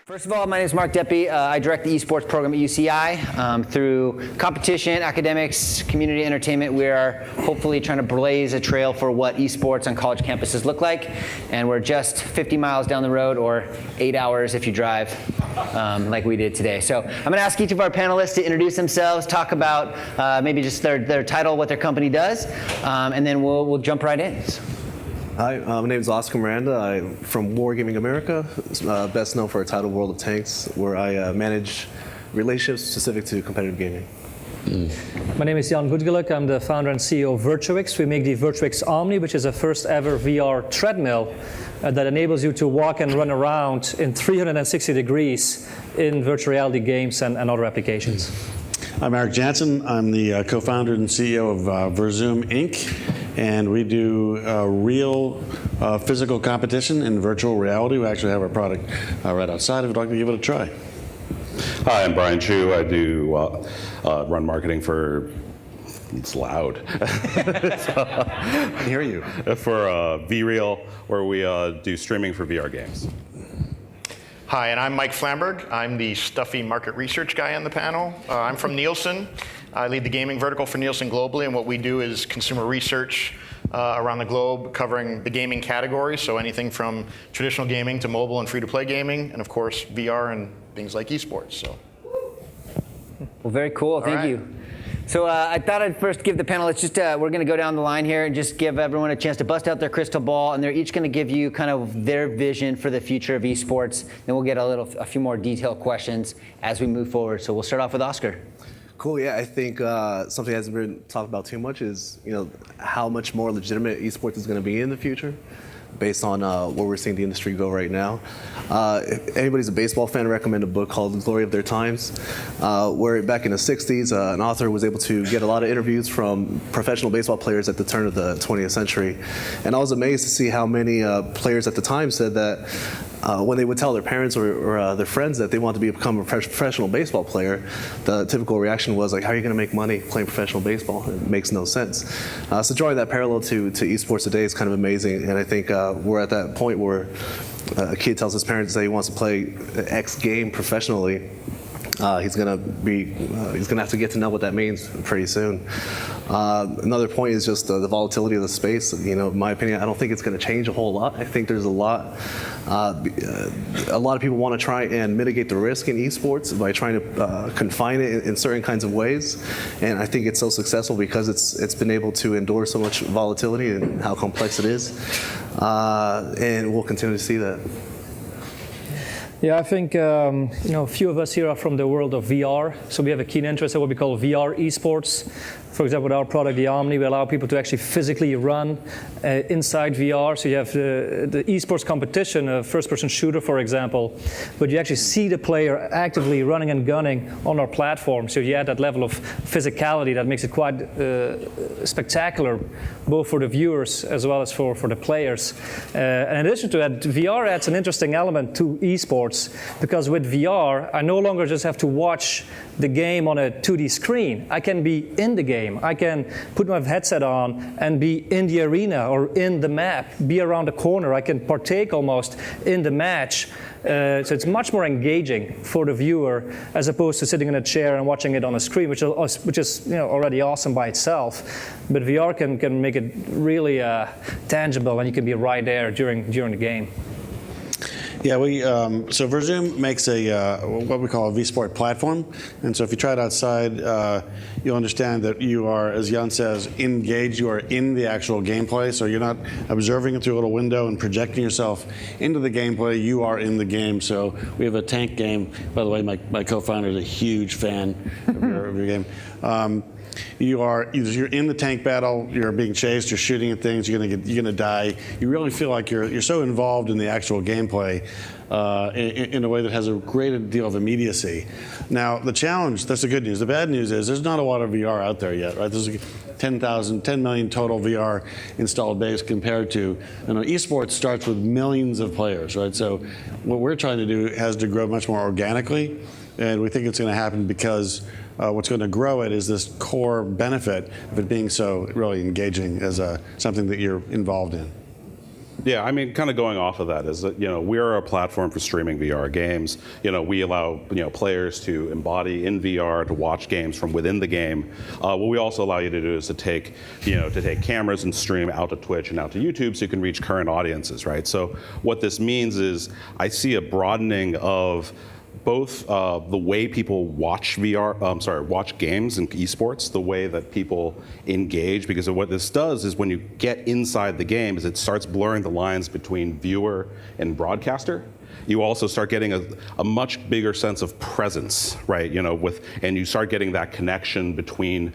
First of all, my name is Mark Deppe. I direct the esports program at UCI. Through competition, academics, community entertainment, we are hopefully trying to blaze a trail for what esports on college campuses look like. And we're just 50 miles down the road, or 8 hours if you drive, like we did today. So I'm going to ask each of our panelists to introduce themselves, talk about maybe just their title, what their company does, and then we'll jump right in. Hi, my name is Oscar Miranda. I'm from Wargaming America, best known for our title World of Tanks, where I manage relationships specific to competitive gaming. My name is Goetgeluk. I'm the founder and CEO of Virtuix. We make the Virtuix Omni, which is a first ever VR treadmill that enables you to walk and run around in 360 degrees in virtual reality games and other applications. I'm Janszen. I'm the co-founder and CEO of VirZoom Inc. And we do real physical competition in virtual reality. We actually have our product right outside if you'd like to give it a try. Hi, I'm Bryan. I do run marketing for, it's loud. I can hear you. For VREAL, where we do streaming for VR games. Hi, and I'm Mike Flamberg. I'm the stuffy market research guy on the panel. I'm from Nielsen. I lead the gaming vertical for Nielsen globally, and what we do is consumer research around the globe covering the gaming category, so anything from traditional gaming to mobile and free-to-play gaming, and of course VR and things like esports. So. Well, very cool. Thank you. So I thought I'd first give the panelists just, we're going to go down the line here and just give everyone a chance to bust out their crystal ball, and they're each going to give you kind of their vision for the future of esports. Then we'll get a few more detailed questions as we move forward. So we'll start off with Oscar. Cool, yeah, I think something that hasn't been talked about too much is, how much more legitimate esports is going to be in the future, based on where we're seeing the industry go right now. If anybody's a baseball fan, I recommend a book called The Glory of Their Times, where back in the 60s, an author was able to get a lot of interviews from professional baseball players at the turn of the 20th century. And I was amazed to see how many players at the time said that when they would tell their parents or their friends that they wanted to become a professional baseball player, the typical reaction was like, how are you going to make money playing professional baseball? It makes no sense. So drawing that parallel to esports today is kind of amazing, and I think we're at that point where a kid tells his parents that he wants to play X game professionally. He's gonna have to get to know what that means pretty soon. Another point is just the volatility of the space. In my opinion, I don't think it's going to change a whole lot. I think there's a lot of people want to try and mitigate the risk in esports by trying to confine it in certain kinds of ways. And I think it's so successful because it's been able to endure so much volatility and how complex it is. And we'll continue to see that. Yeah, I think a few of us here are from the world of VR, so we have a keen interest in what we call VR esports. For example, with our product, the Omni, we allow people to actually physically run inside VR. So you have the esports competition, a first-person shooter, for example, but you actually see the player actively running and gunning on our platform. So you add that level of physicality that makes it quite spectacular, both for the viewers as well as for the players. And in addition to that, VR adds an interesting element to esports, because with VR, I no longer just have to watch the game on a 2D screen. I can be in the game. I can put my headset on and be in the arena or in the map, be around the corner. I can partake almost in the match. So it's much more engaging for the viewer as opposed to sitting in a chair and watching it on a screen, which is already awesome by itself. But VR can make it really tangible, and you can be right there during the game. Yeah, so VirZoom makes what we call a vSport platform, and so if you try it outside, you'll understand that you are, as Jan says, engaged. You are in the actual gameplay, so you're not observing it through a little window and projecting yourself into the gameplay. You are in the game. So we have a tank game. By the way, my co-founder is a huge fan of your game. You're in the tank battle. You're being chased. You're shooting at things. You're gonna die. You really feel like you're so involved in the actual gameplay in a way that has a great deal of immediacy. Now, the challenge, that's the good news. The bad news is there's not a lot of VR out there yet, right? There's 10 million total VR installed base compared to, esports starts with millions of players, right? So what we're trying to do has to grow much more organically, and we think it's going to happen because what's going to grow it is this core benefit of it being so really engaging as something that you're involved in. Yeah, I mean, kind of going off of that is that, we're a platform for streaming VR games. We allow, players to embody in VR, to watch games from within the game. What we also allow you to do is to take cameras and stream out to Twitch and out to YouTube so you can reach current audiences, right? So what this means is I see a broadening of both the way people watch watch games and esports, the way that people engage, because of what this does is when you get inside the game is it starts blurring the lines between viewer and broadcaster. You also start getting a much bigger sense of presence, right? And you start getting that connection between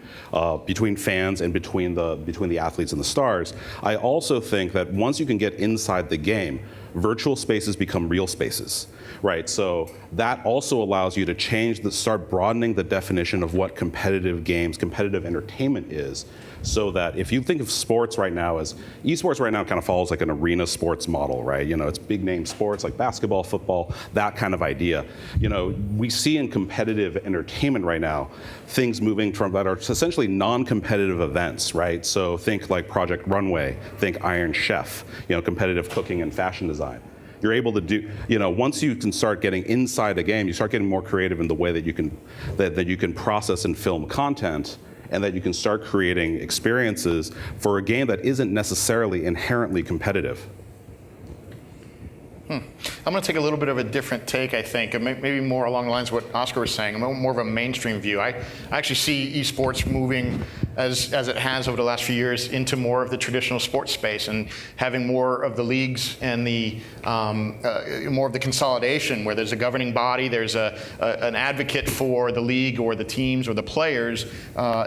fans and between the athletes and the stars. I also think that once you can get inside the game, virtual spaces become real spaces, right? So that also allows you to start broadening the definition of what competitive games, competitive entertainment is, so that if you think of sports right now as, esports right now kind of follows like an arena sports model, right? It's big name sports like basketball, football, that kind of idea. We see in competitive entertainment right now, things moving from that are essentially non-competitive events, right? So think like Project Runway, think Iron Chef, competitive cooking and fashion design. You're able to do, once you can start getting inside a game, you start getting more creative in the way that you can process and film content, and that you can start creating experiences for a game that isn't necessarily inherently competitive. I'm going to take a little bit of a different take, I think, and maybe more along the lines of what Oscar was saying, more of a mainstream view. I actually see esports moving, as it has over the last few years, into more of the traditional sports space and having more of the leagues and the more of the consolidation, where there's a governing body, there's an advocate for the league or the teams or the players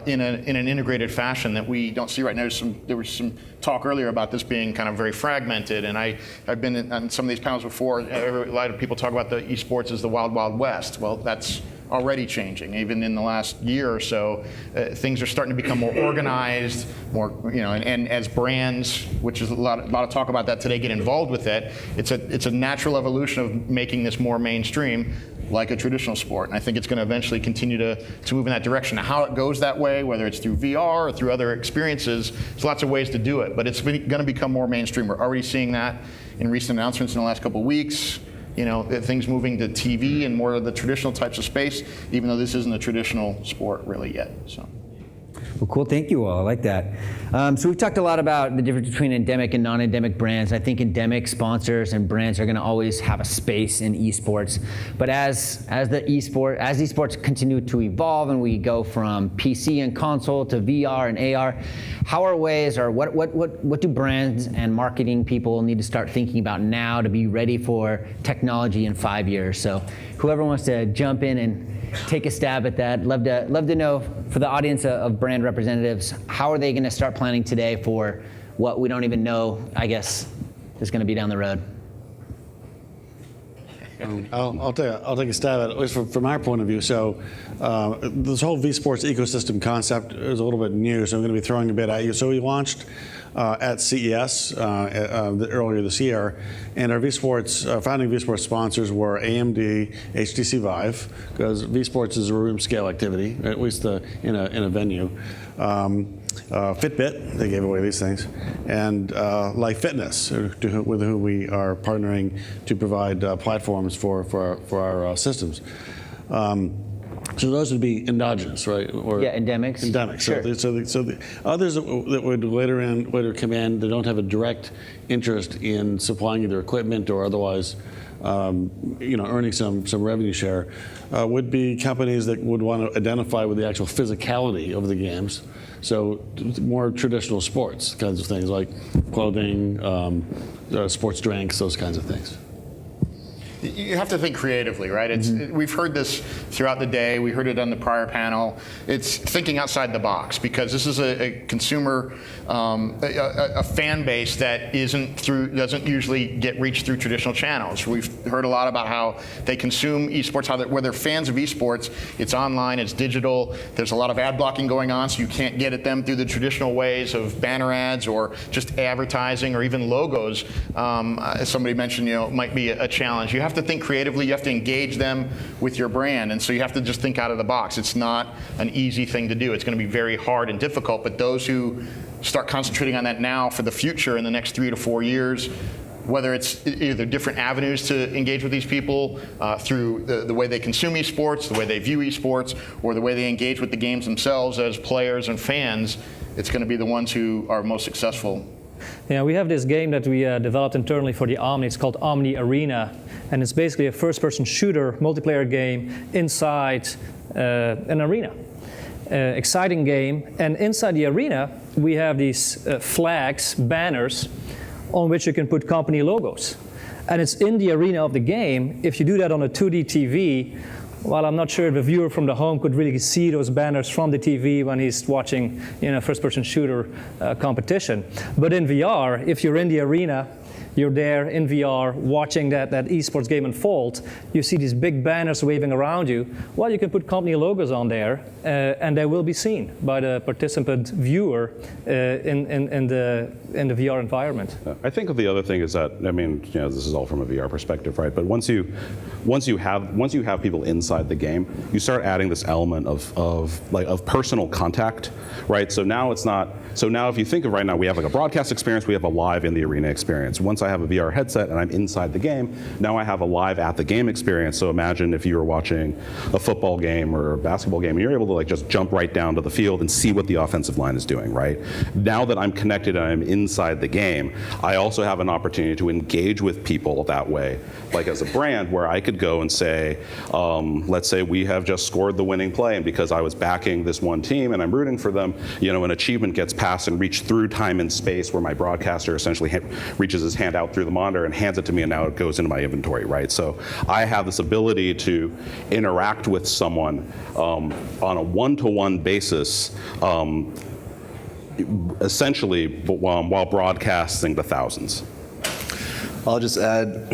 in an integrated fashion that we don't see right now. There was some talk earlier about this being kind of very fragmented, and I've been on some of these panels before. A lot of people talk about the esports as the wild, wild west. Well, that's already changing. Even in the last year or so, things are starting to become more organized, more, and as brands, which is a lot of talk about that today, get involved with it. It's a natural evolution of making this more mainstream, like a traditional sport. And I think it's going to eventually continue to move in that direction. Now, how it goes that way, whether it's through VR or through other experiences, there's lots of ways to do it, but it's going to become more mainstream. We're already seeing that in recent announcements in the last couple of weeks. Things moving to TV and more of the traditional types of space, even though this isn't a traditional sport really yet. So. Well, cool. Thank you all. I like that. So we've talked a lot about the difference between endemic and non-endemic brands. I think endemic sponsors and brands are going to always have a space in esports. But as esports continue to evolve and we go from PC and console to VR and AR, how are ways, or what do brands and marketing people need to start thinking about now to be ready for technology in 5 years? So whoever wants to jump in and take a stab at that. Love to know, for the audience of brand representatives, how are they going to start planning today for what we don't even know, I guess, is going to be down the road? I'll take a stab at it, at least from our point of view. So this whole VSports ecosystem concept is a little bit new, so I'm going to be throwing a bit at you. So we launched at CES earlier this year, and our founding VSports sponsors were AMD, HTC Vive, because VSports is a room scale activity, at least in a venue. Fitbit, they gave away these things, and Life Fitness, with whom we are partnering to provide platforms for our systems. So those would be endogenous, right? Or endemics. Endemic. Sure. So the others that would later come in, they don't have a direct interest in supplying either equipment or otherwise, earning some revenue share, would be companies that would want to identify with the actual physicality of the games. So more traditional sports kinds of things like clothing, sports drinks, those kinds of things. You have to think creatively, right? We've heard this throughout the day. We heard it on the prior panel. It's thinking outside the box, because this is a consumer, a fan base that doesn't usually get reached through traditional channels. We've heard a lot about how they consume esports, where they're fans of esports. It's online, it's digital. There's a lot of ad blocking going on, so you can't get at them through the traditional ways of banner ads or just advertising or even logos. As somebody mentioned, might be a challenge. You have to think creatively. You have to engage them with your brand, and so you have to just think out of the box. It's not an easy thing to do. It's going to be very hard and difficult, but those who start concentrating on that now for the future in the next 3 to 4 years, whether it's either different avenues to engage with these people through the way they consume esports, the way they view esports, or the way they engage with the games themselves as players and fans, it's going to be the ones who are most successful. Yeah, we have this game that we developed internally for the Omni. It's called Omni Arena, and it's basically a first-person shooter multiplayer game inside an arena. Exciting game, and inside the arena we have these flags, banners, on which you can put company logos. And it's in the arena of the game. If you do that on a 2D TV, well, I'm not sure if a viewer from the home could really see those banners from the TV when he's watching a first-person shooter competition. But in VR, if you're in the arena, you're there in VR watching that esports game unfold, you see these big banners waving around you. Well, you can put company logos on there, and they will be seen by the participant viewer in the VR environment. I think the other thing is that, I mean, this is all from a VR perspective, right? But once you have people inside the game, you start adding this element of personal contact, right? So now it's not. So now if you think of right now, we have like a broadcast experience, we have a live in the arena experience. Once I have a VR headset and I'm inside the game, now I have a live at the game experience. So imagine if you were watching a football game or a basketball game, and you're able to like just jump right down to the field and see what the offensive line is doing, right? Now that I'm connected and I'm inside the game, I also have an opportunity to engage with people that way. Like as a brand where I could go and say, let's say we have just scored the winning play, and because I was backing this one team and I'm rooting for them, an achievement gets passed and reached through time and space where my broadcaster essentially reaches his hand out through the monitor and hands it to me, and now it goes into my inventory, right? So I have this ability to interact with someone on a one-to-one basis, essentially while broadcasting to thousands. I'll just add,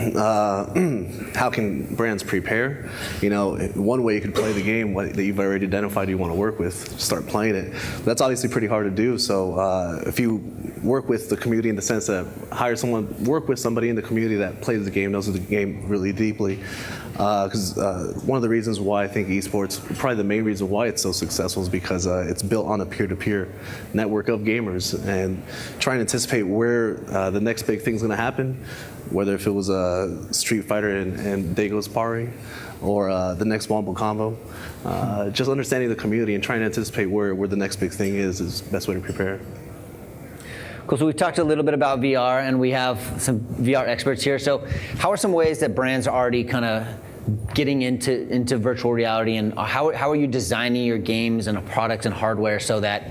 how can brands prepare? One way you can play the game that you've already identified you want to work with, start playing it. But that's obviously pretty hard to do. So if you work with the community in the sense that work with somebody in the community that plays the game, knows the game really deeply. Because one of the reasons why I think esports, probably the main reason why it's so successful, is because it's built on a peer-to-peer network of gamers, and trying to anticipate where the next big thing's going to happen, whether if it was a Street Fighter and Dago sparring, or the next Wombo combo. Just understanding the community and trying to anticipate where the next big thing is the best way to prepare. Cool, so we've talked a little bit about VR, and we have some VR experts here. So how are some ways that brands are already kind of getting into virtual reality, and how are you designing your games and products and hardware so that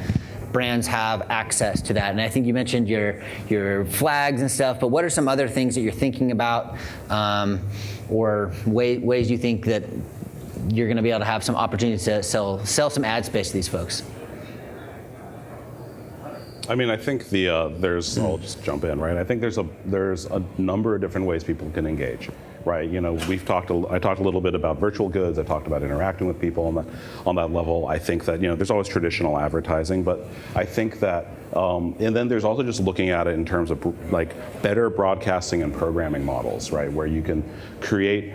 brands have access to that? And I think you mentioned your flags and stuff, but what are some other things that you're thinking about, or ways you think that you're going to be able to have some opportunities to sell some ad space to these folks? I mean, I think there's. I'll just jump in, right? I think there's a number of different ways people can engage, right? I talked a little bit about virtual goods. I talked about interacting with people on that level. I think that there's always traditional advertising, but I think that and then there's also just looking at it in terms of like better broadcasting and programming models, right? Where you can create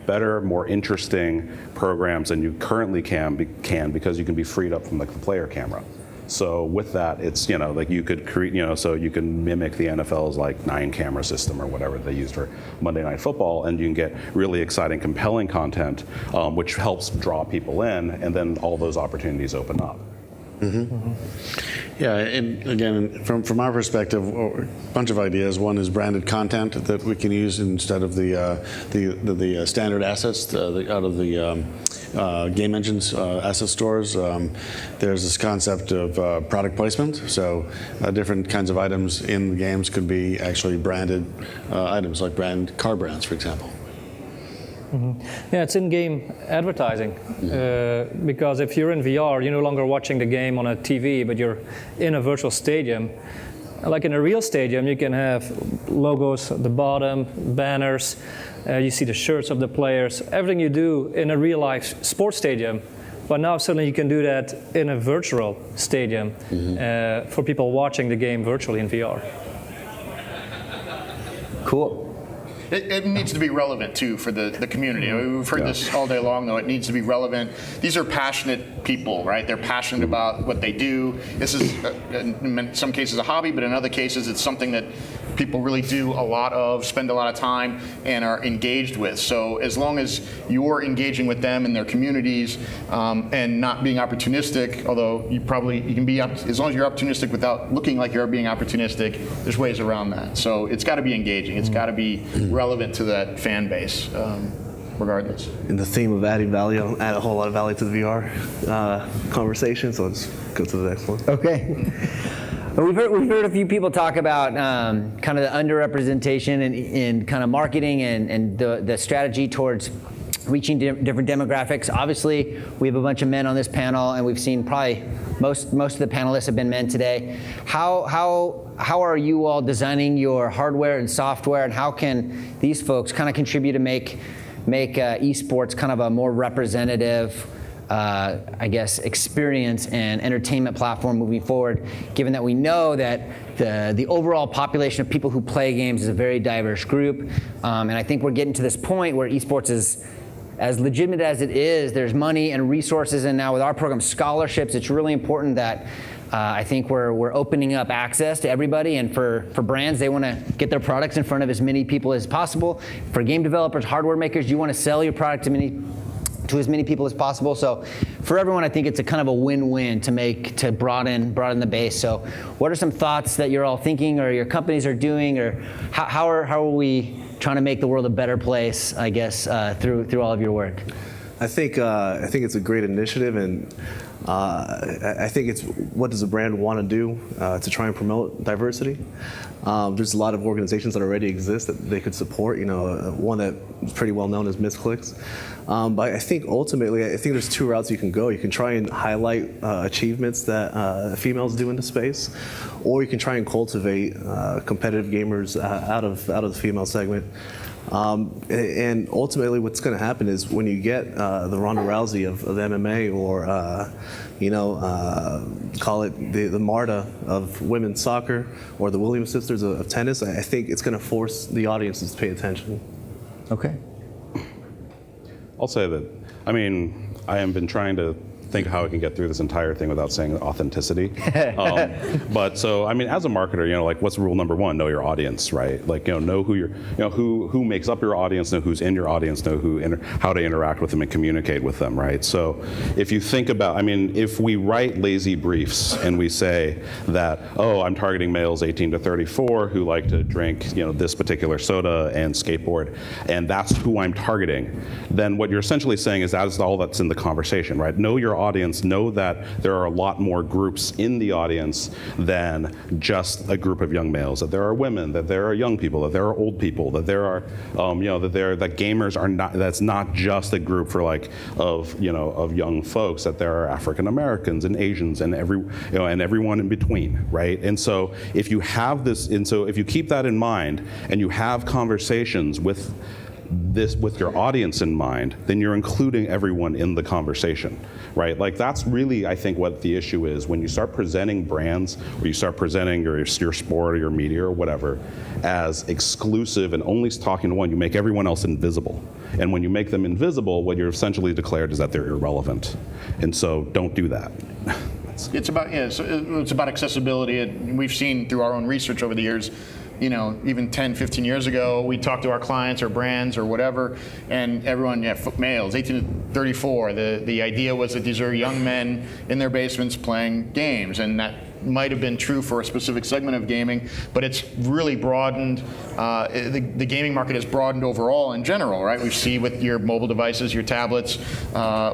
better, more interesting programs than you currently can because you can be freed up from like the player camera. So with that, it's like you could create so you can mimic the NFL's like 9-camera system or whatever they used for Monday Night Football, and you can get really exciting, compelling content, which helps draw people in, and then all those opportunities open up. Mm-hmm. Mm-hmm. Yeah, and again, from our perspective, a bunch of ideas. One is branded content that we can use instead of the standard assets out of the game engines asset stores. There's this concept of product placement. So different kinds of items in the games could be actually branded items, like car brands, for example. Mm-hmm. Yeah, it's in-game advertising, because if you're in VR, you're no longer watching the game on a TV, but you're in a virtual stadium. Like in a real stadium, you can have logos at the bottom, banners, you see the shirts of the players, everything you do in a real-life sports stadium. But now suddenly you can do that in a virtual stadium, for people watching the game virtually in VR. Cool. It needs to be relevant too for the community. We've heard this all day long, though. It needs to be relevant. These are passionate people, right? They're passionate about what they do. This is, in some cases, a hobby, but in other cases, it's something that people really do a lot of, spend a lot of time, and are engaged with. So as long as you're engaging with them and their communities and not being opportunistic, although you can be, as long as you're opportunistic without looking like you're being opportunistic, there's ways around that. So it's got to be engaging. It's got to be relevant to that fan base. Regardless. In the theme of adding value, add a whole lot of value to the VR conversation, so let's go to the next one. Okay. We've heard a few people talk about kind of the underrepresentation in kind of marketing and the strategy towards reaching different demographics. Obviously, we have a bunch of men on this panel, and we've seen probably most of the panelists have been men today. How are you all designing your hardware and software, and how can these folks kind of contribute to make esports kind of a more representative, I guess, experience and entertainment platform moving forward, given that we know that the overall population of people who play games is a very diverse group. And I think we're getting to this point where esports is as legitimate as it is. There's money and resources, and now with our program, scholarships, it's really important that I think we're opening up access to everybody, and for brands, they want to get their products in front of as many people as possible. For game developers, hardware makers, you want to sell your product to as many people as possible. So for everyone, I think it's a kind of a win-win to broaden the base. So what are some thoughts that you're all thinking, or your companies are doing, or how are we trying to make the world a better place, I guess, through all of your work? I think it's a great initiative, and I think it's what does a brand want to do to try and promote diversity. There's a lot of organizations that already exist that they could support. One that's pretty well known is Misclicks. But I think ultimately, there's two routes you can go. You can try and highlight achievements that females do in the space, or you can try and cultivate competitive gamers out of the female segment. And ultimately, what's going to happen is when you get the Ronda Rousey of MMA, or call it the Marta of women's soccer, or the Williams sisters of tennis, I think it's going to force the audiences to pay attention. Okay. I'll say that, I have been trying to think how I can get through this entire thing without saying authenticity. But so, as a marketer, what's rule number one? Know your audience, right? Know who makes up your audience, know who's in your audience, know how to interact with them and communicate with them, right? So if you think about, if we write lazy briefs and we say that, I'm targeting males 18 to 34 who like to drink, this particular soda and skateboard, and that's who I'm targeting, then what you're essentially saying is that's all that's in the conversation, right? Know your audience, know that there are a lot more groups in the audience than just a group of young males, that there are women, that there are young people, that there are old people, that there are, that gamers are not, that's not just a group for of young folks, that there are African Americans and Asians and everyone in between, right? And so if you have this, and so if you keep that in mind and you have conversations with your audience in mind, then you're including everyone in the conversation, right? That's really, I think, what the issue is when you start presenting brands, or you start presenting your sport or your media or whatever as exclusive and only talking to one, you make everyone else invisible. And when you make them invisible, what you're essentially declared is that they're irrelevant. And so don't do that. It's about accessibility. And we've seen through our own research over the years, even 10, 15 years ago, we talked to our clients or brands or whatever, and everyone, males, 18 to 34. The idea was that these are young men in their basements playing games, and that might have been true for a specific segment of gaming, but it's really broadened. The gaming market has broadened overall in general, right? We see with your mobile devices, your tablets,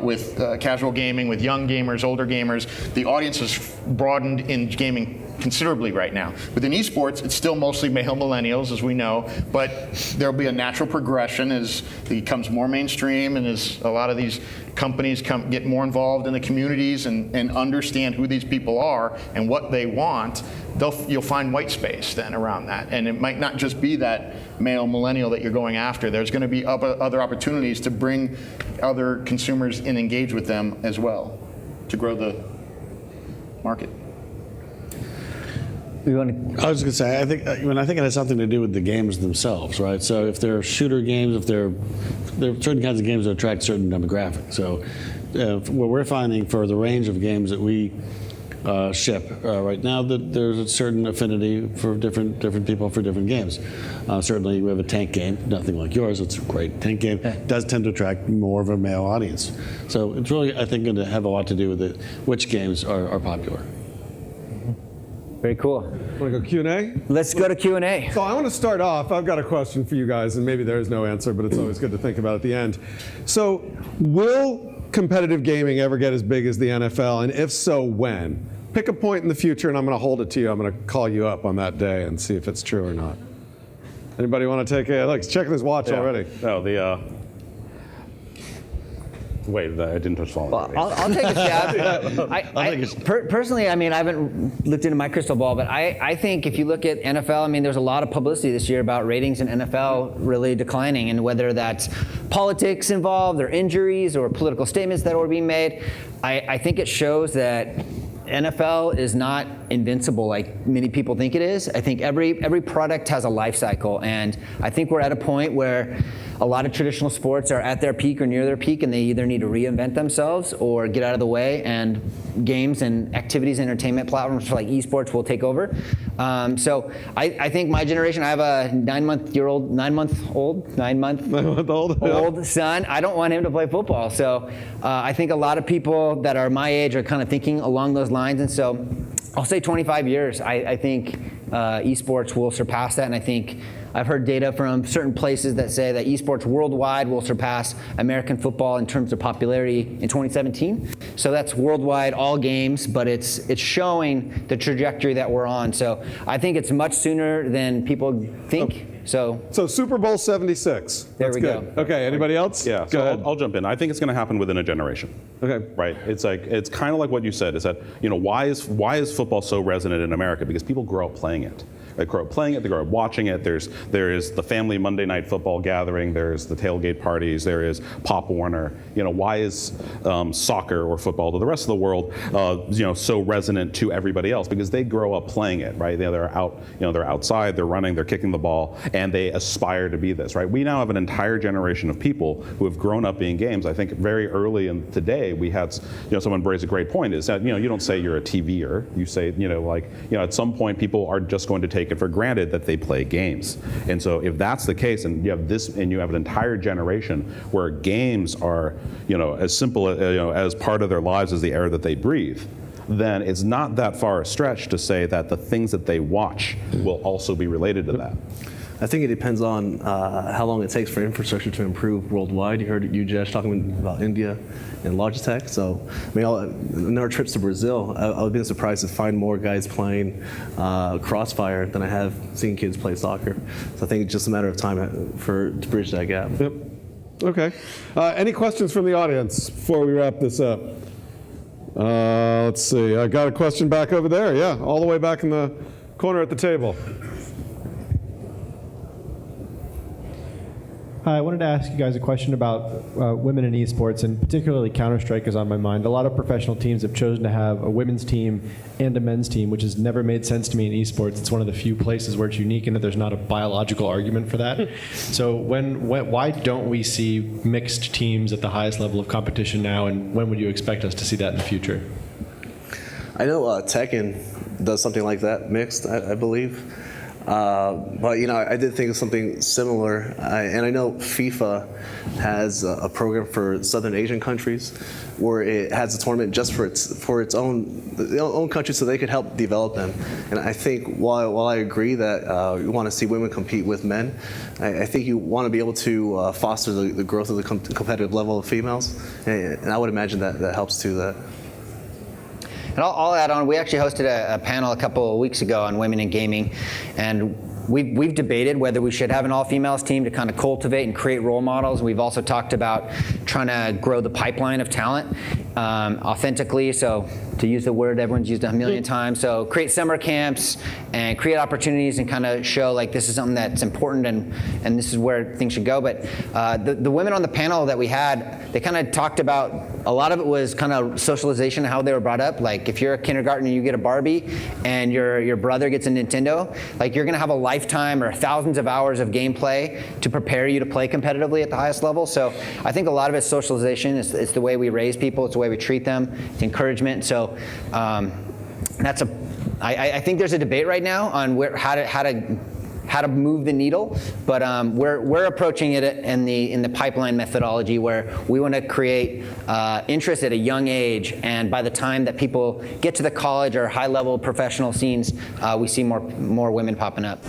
with casual gaming, with young gamers, older gamers, the audience has broadened in gaming considerably right now. Within esports, it's still mostly male millennials, as we know, but there'll be a natural progression as it becomes more mainstream, and as a lot of these companies get more involved in the communities and understand who these people are and what they want. You'll find white space then around that, and it might not just be that male millennial that you're going after. There's going to be other opportunities to bring other consumers and engage with them as well to grow the market. We want to. I was going to say, I think it has something to do with the games themselves, right? So if they're shooter games, there are certain kinds of games that attract certain demographics. So what we're finding for the range of games that we ship right now, that there's a certain affinity for different people for different games. Certainly, we have a tank game, nothing like yours. It's a great tank game. It does tend to attract more of a male audience. So it's really, I think, going to have a lot to do with which games are popular. Very cool. Want to go Q&A? Let's go to Q&A. So I want to start off. I've got a question for you guys, and maybe there is no answer, but it's always good to think about at the end. So, will competitive gaming ever get as big as the NFL, and if so, when? Pick a point in the future, and I'm going to hold it to you. I'm going to call you up on that day and see if it's true or not. Anybody want to take a look? He's checking his watch already. No, wait, I didn't touch phone. Well, I'll take a stab. Personally, I mean, I haven't looked into my crystal ball, but I think if you look at NFL, I mean, there's a lot of publicity this year about ratings in NFL really declining, and whether that's politics involved or injuries or political statements that were being made, I think it shows that NFL is not invincible like many people think it is. I think every product has a life cycle, and I think we're at a point where a lot of traditional sports are at their peak or near their peak, and they either need to reinvent themselves or get out of the way, and games and activities and entertainment platforms like esports will take over. So I think my generation, I have a 9 month old son. I don't want him to play football. So I think a lot of people that are my age are kind of thinking along those lines. And so I'll say 25 years. I think esports will surpass that. And I think I've heard data from certain places that say that esports worldwide will surpass American football in terms of popularity in 2017. So that's worldwide, all games, but it's showing the trajectory that we're on. So I think it's much sooner than people think. So Super Bowl 76. There we good. go. Okay, anybody else? Yeah, Go ahead. I'll jump in. I think it's going to happen within a generation. Okay. Right. It's kind of like what you said. Is that why is football so resonant in America? Because people grow up playing it. They grow up playing it. They grow up watching it. There is the family Monday night football gathering. There's the tailgate parties. There is Pop Warner. Why is soccer or football to the rest of the world so resonant to everybody else? Because they grow up playing it, right? They're out. They're outside. They're running. They're kicking the ball, and they aspire to be this, right? We now have an entire generation of people who have grown up being games. I think very early in today we had someone raised a great point. Is that you don't say you're a TVer. You say at some point people are just going to take it for granted that they play games. And so if that's the case, and you have an entire generation where games are as simple as part of their lives as the air that they breathe, then it's not that far a stretch to say that the things that they watch will also be related to that. I think it depends on how long it takes for infrastructure to improve worldwide. You heard Ujesh talking about India and Logitech. So, in our trips to Brazil, I've been surprised to find more guys playing Crossfire than I have seen kids play soccer. So I think it's just a matter of time to bridge that gap. Yep. Okay. Any questions from the audience before we wrap this up? Let's see. I got a question back over there. Yeah, all the way back in the corner at the table. Hi, I wanted to ask you guys a question about women in esports, and particularly Counter-Strike is on my mind. A lot of professional teams have chosen to have a women's team and a men's team, which has never made sense to me in esports. It's one of the few places where it's unique in that there's not a biological argument for that. So why don't we see mixed teams at the highest level of competition now, and when would you expect us to see that in the future? I know Tekken does something like that, mixed, I believe. But I did think of something similar, and I know FIFA has a program for Southern Asian countries where it has a tournament just for its own country, so they could help develop them. And I think while I agree that you want to see women compete with men, I think you want to be able to foster the growth of the competitive level of females, and I would imagine that helps too. That. And I'll add on, we actually hosted a panel a couple of weeks ago on women in gaming, and we've debated whether we should have an all-females team to kind of cultivate and create role models. We've also talked about trying to grow the pipeline of talent. authentically. So to use the word everyone's used a million times. So create summer camps and create opportunities and kind of show like this is something that's important and this is where things should go. But the women on the panel that we had, they kind of talked about, a lot of it was kind of socialization, how they were brought up. Like if you're a kindergartner and you get a Barbie and your brother gets a Nintendo, like you're gonna have a lifetime or thousands of hours of gameplay to prepare you to play competitively at the highest level. So I think a lot of it's socialization. It's the way we raise people. It's the way we treat them. It's encouragement. So I think there's a debate right now on how to move the needle, but we're approaching it in the pipeline methodology where we want to create interest at a young age, and by the time that people get to the college or high-level professional scenes, we see more women popping up.